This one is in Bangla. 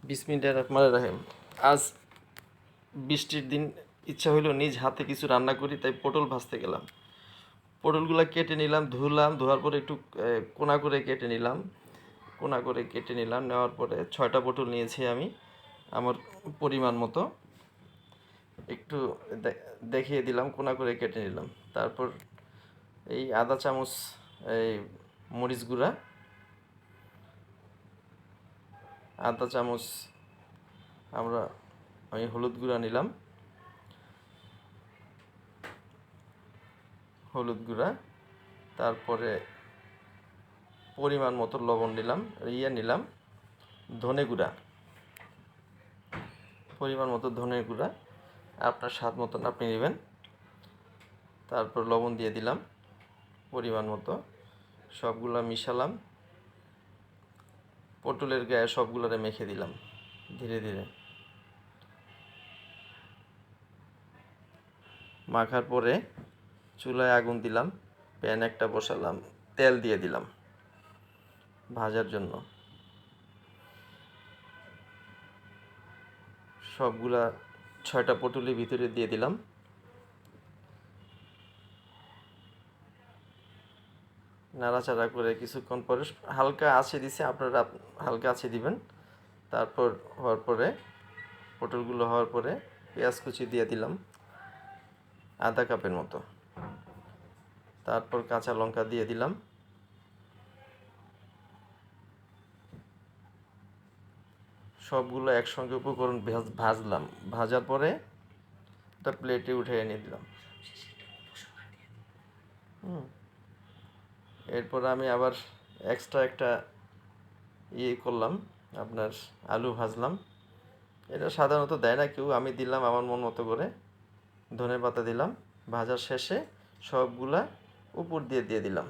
বিসমিল্লাহির রহমানির রহিম। আজ বৃষ্টির দিন, ইচ্ছা হইলো নিজ হাতে কিছু রান্না করি, তাই পটল ভাজতে গেলাম। পটলগুলো কেটে নিলাম, ধুলাম, ধোয়ার পরে একটু কোনা করে কেটে নিলাম। নেওয়ার পরে 6টা পটল নিয়েছি আমি আমার পরিমাণ মতো। একটু দেখিয়ে দিলাম, কোনা করে কেটে নিলাম। তারপর এই আধা চামচ এই মরিচ গুঁড়া, আধা চামচ আমি হলুদ গুঁড়া নিলাম, তারপরে পরিমাণ মতো লবণ নিলাম, নিলাম ধনে গুঁড়া, পরিমাণ মতো ধনে গুঁড়া আপনার স্বাদ মতন আপনি নেবেন। তারপর লবণ দিয়ে দিলাম পরিমাণ মতো, সবগুলা মিশালাম, পটলের গায়ে সবগুলোরে মেখে দিলাম ধীরে ধীরে। মাখার পরে চুলায় আগুন দিলাম, প্যান একটা বসালাম, তেল দিয়ে দিলাম ভাজার জন্য। সবগুলা 6টা পটলের ভিতরে দিয়ে দিলাম। নাড়াচাড়া করে কিছুক্ষণ পরে হালকা আঁচে দিছে, আপনারা হালকা আঁচে দিবেন। তারপর পটলগুলো হওয়ার পরে পেঁয়াজ কুচি দিয়ে দিলাম আধা কাপের মতো। তারপর কাঁচা লঙ্কা দিয়ে দিলাম। সবগুলো একসঙ্গে উপকরণ ভাজলাম। ভাজার পরে একটা প্লেটে উঠে এনে দিলাম। এরপর আমি আবার এক্সট্রা একটা করলাম, আপনার আলু ভাজলাম। এটা সাধারণত দেয় না কেউ, আমি দিলাম আমার মন মতো করে। ধনেপাতা দিলাম। ভাজার শেষে সবগুলা উপর দিয়ে দিলাম।